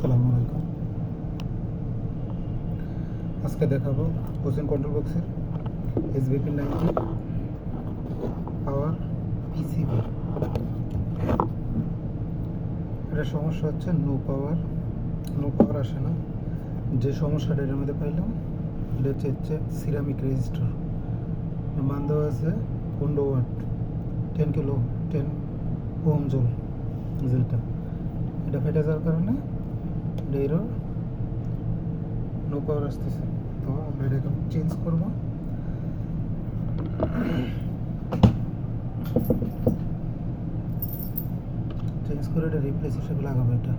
আসসালামু আলাইকুম। আজকে দেখাবো কোচিং কন্ট্রোল বক্সের hvp-90 পাওয়ার পিসিবি। এটা সমস্যা হচ্ছে নো পাওয়ার আসে না। যে সমস্যাটা এর মধ্যে পাইলাম এটা হচ্ছে সিরামিক রেজিস্টার, মান দেওয়া আছে 15 ওয়াট 10 ওহম জোল। যেটা এটা ফেটে যাওয়ার কারণে এরর নো পাওয়ার আসতেছে। তো আমরা এটা এখন চেঞ্জ করবো। চেঞ্জ করে এটা রিপ্লেস হিসেবে লাগাবো। এটা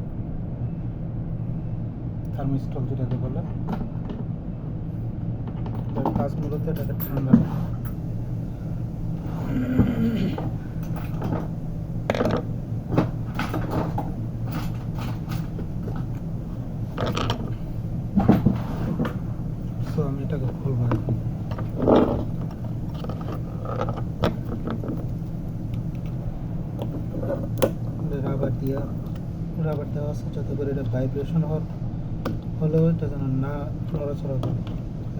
থার্মিস্টল যেটাকে বলে, এটার কাজ মূলত এটাকে ঠান্ডা রাখা। তো আমি এটাকে খুলবো এখন। রাবার দেওয়া আছে যাতে করে এটা ভাইব্রেশন হলেও এটা যেন না নড়াচড়া করে,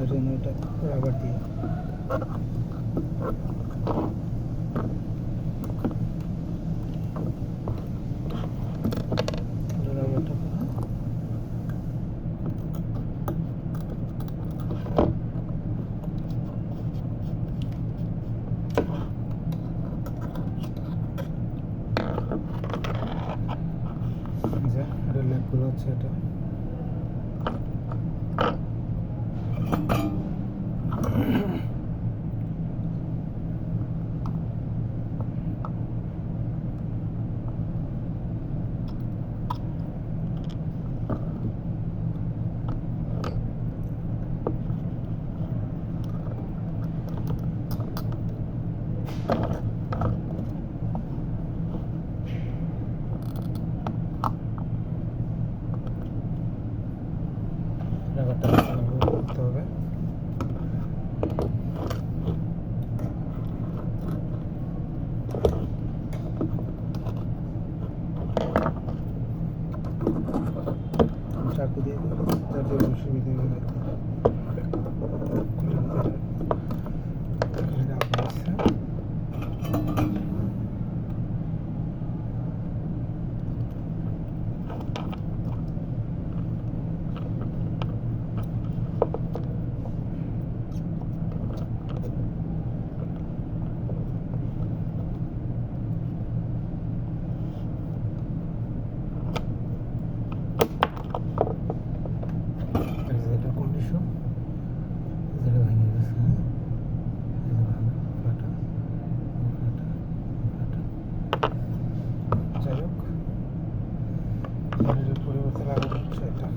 এর জন্য এটা রাবার দিয়ে। রাবারটা এটা লেগগুলো হচ্ছে এটা। রাবারটা করতে হবে। চাকু দিয়ে তার জন্য সুবিধা হবে। পরিবর্তন লাগানো হচ্ছে এটা।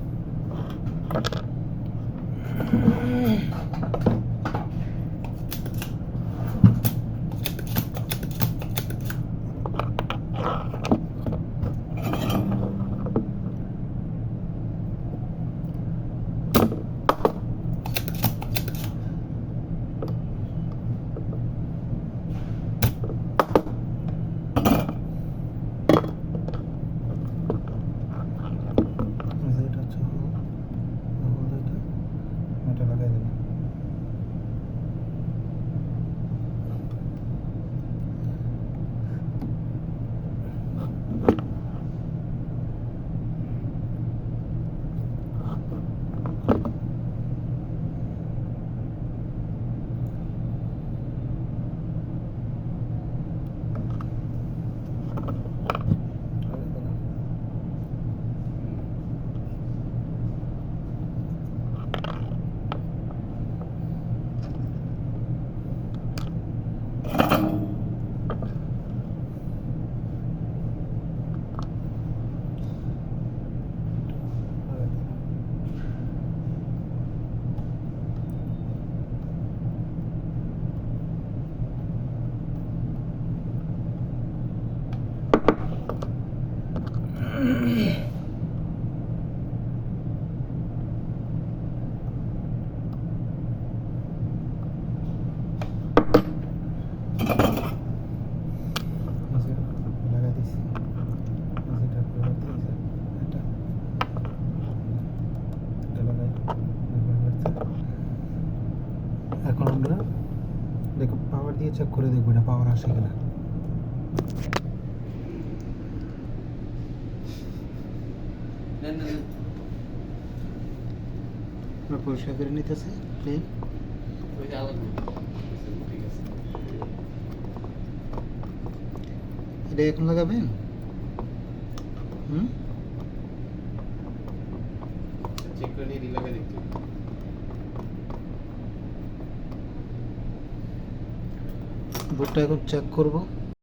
এটা লাগাই দেবেন। লাগিয়ে চেক করে দেখবো এটা পাওয়ার আসে কিনা। পরিষ্কার করে নিতেছে প্লেন। এটা এখন লাগাবেন? চেক করে নিয়ে লাগাই দেখতে। বোর্ডটা এখন চেক করব।